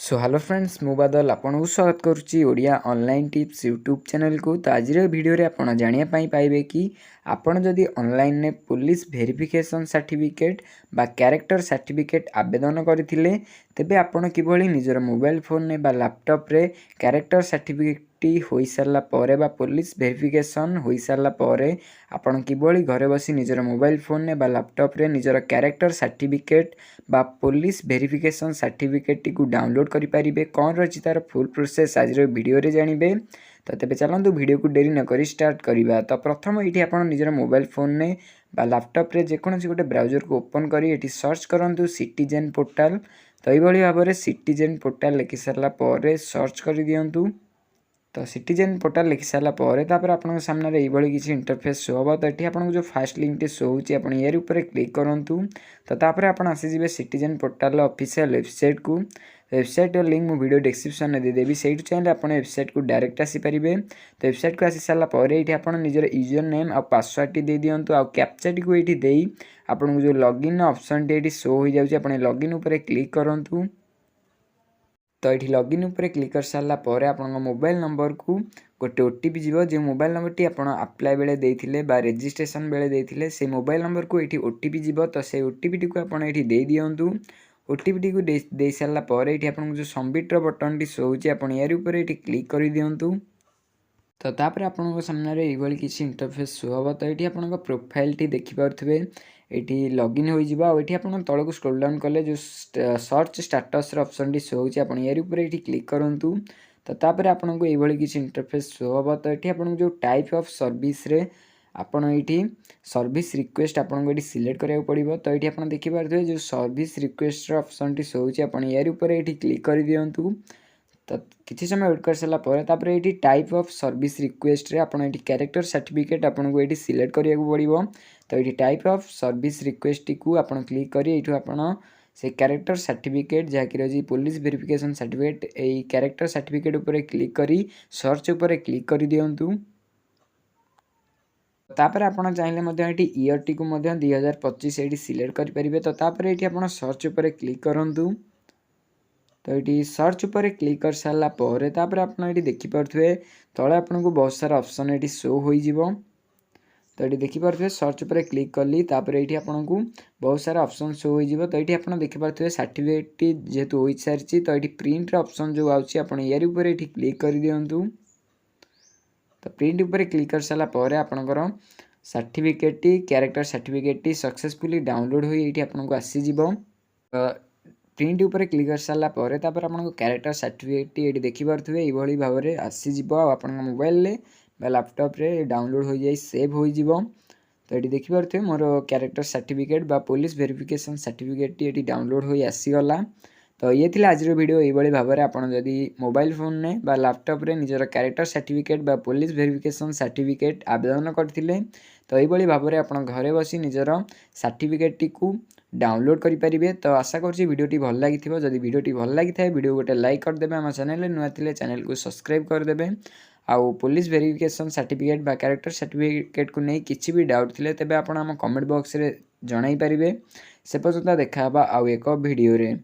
So hello friends मु बादल आपको स्वागत करुच्ची Odia online tips YouTube channel को। तो आज वीडियो रे आपन जानिया पाइबे कि आपन जदि ऑनलाइन ने पुलिस वेरिफिकेशन सर्टिफिकेट बा कैरेक्टर सर्टिफिकेट आवेदन करथिले तेबे आपन किभली निजर मोबाइल फोन ने बा लैपटॉप रे कैरेक्टर सर्टिफिकेट हो सारा पर बा पुलिस वेरिफिकेशन हो सारा पर आपन किभली घरे बसी निजर मोबाइल फोन ने बा लैपटॉप रे निजर कैरेक्टर सर्टिफिकेट बा पुलिस वेरिफिकेशन सर्टिफिकेट टी को डाउनलोड करि परिबे। कौन रही तार फुल प्रोसेस आज वीडियो रे जानिबे। तो तेबे चलंतु वीडियो को डेरी न करी स्टार्ट करिबा। तो प्रथम एठी आपन निजर मोबाइल फोन ने बा लैपटॉप रे जेकोसी गोटे ब्राउजर को ओपन करी एठी सर्च करंतु सिटीजन पोर्टल। तो एई भली भाबरे सिटीजन पोर्टल लिखि सारला पर सर्च करि दियंतु। तो सिटीजन पोर्टल लिखि सारा पर आपन सामने ये किसी इंटरफेस शो हम। तो ये आपको जो फास्ट लिंक टी शो होची आपन यार ऊपर क्लिक करूँ। तो तापर आपन आसीजे सिटीजन पोर्टल ऑफिशियल वेबसाइट को। वेबसाइट लिंक मु वीडियो डिस्क्रिप्शन में देदेवी से चाहिए आप वेबसाइट को डायरेक्ट आसीपारे। तो वेबसाइट को आसी सारा पर ये आप निजर यूजर नेम आ पासवर्ड टी दे दिंतु आ कैप्चा टी को ये दे आपन जो लॉगिन ऑप्शन टी शो हो जाए आप लॉगिन उपर क्लिक करूँ। तो ये लॉगिन उपरे क्लिक कर सारा पर आप मोबाइल नंबर को गोटे ओटीपी जीव जो मोबाइल नंबर टी आप अप्लाई बेले देथिले बा रजिस्ट्रेशन बेले देथिले से मोबाइल नंबर को ये ओटीपी जीव। तो से ओटीपी टी को आप ये दे दिंतु। ओटीपी टी को दे सारा पर ये आप जो सबमिट बटन टी शो होची आप यार ऊपर ये क्लिक कर दिंतु। तो तापर आपन सामने ये किसी इंटरफेस शो हम। तो ये आप प्रोफाइल टी देखिपे ये लॉगिन हो ये आप तल को स्क्रॉल डाउन कले जो search status option T show होची आप यार ऊपर ये क्लिक करूँ। तो तापर आपन को ये किसी इंटरफेस शो हम। तो ये आप जो टाइप ऑफ सर्विस रे आपन ये सर्विस रिक्वेस्ट आपको ये सिलेक्ट करा पड़ो। तो ये आप देखिपे जो service request option T show होची आप यार ऊपर ये क्लिक कर दिंतु। तो किसी समय वेट कर सारापर ये टाइप ऑफ सर्विस रिक्वेस्ट रे आपन ये कैरेक्टर सर्टिफिकेट आपको ये सिलेक्ट करा पड़ो। तो ये टाइप ऑफ सर्विस रिक्वेस्ट को आप क्लिक कर आपन से कैरेक्टर सर्टिफिकेट जहाँकि रही पुलिस वेरिफिकेशन सर्टिफिकेट यही कैरेक्टर सर्टिफिकेट उपर क्लिक करी सर्च उपर क्लिक कर दिंतु। तापर आपन चाहिए ये ईयर टी को 2025 ये सिलेक्ट करेंगे। तो तापर ये आप सर्च उपर क्लिक करूँ। तो ये सर्च उपर क्लिक कर सारा पर आप देखिपे तले आपन को बहुत सारा ऑप्शन ये शो हो। तो ये देखिपे सर्च उपर क्लिक कली ये आपन को बहुत सारा ऑप्शन शो हो। तो ये आप देखिपे सर्टिफिकेट जेहेतु हो सारी। तो ये प्रिंट ऑप्शन जो आउची आप यार ऊपर ये क्लिक कर दिंतु। तो प्रिंट उपर क्लिक कर सारा पर आपनकर certificate character certificate successfully download हो ये आपको आसीज। प्रिंट उपर क्लिक कर सारा पर आपको कैरेक्टर सर्टिफिकेट ये देखिपे ये भाव में आसीज आप मोबाइल बा लैपटॉप रे डाउनलोड हो जाए सेव हो। तो ये देखिपे मोर कैरेक्टर सर्टिफिकेट बा पुलिस वेरिफिकेशन सर्टिफिकेट ये डाउनलोड हो आसीगला। तो ये थी आज वीडियो ये भाव में आपड़ जदि मोबाइल फोन ने बा लैपटॉप रे निजर कैरेक्टर सर्टिफिकेट बा पुलिस वेरिफिकेशन सर्टिफिकेट आवेदन करथिले। तो ये भाव में आप घरे बसी निजर सर्टिफिकेट टी को डाउनलोड करेंगे। तो आशा करुँच वीडियोटी भल लगी। जदि वीडियोटी भल लगी था वीडियो गोटे लाइक करदे आम चैनल नुआ थे चैनल को सब्सक्राइब करदे। आउ पुलिस वेरिफिकेशन सर्टिफिकेट बा कैरेक्टर सर्टिफिकेट को नहीं किसी भी डाउट थे तेज आप कमेंट बॉक्स रे जणाई पारिबे। से पर्यंत देखा आउ एक वीडियो रे।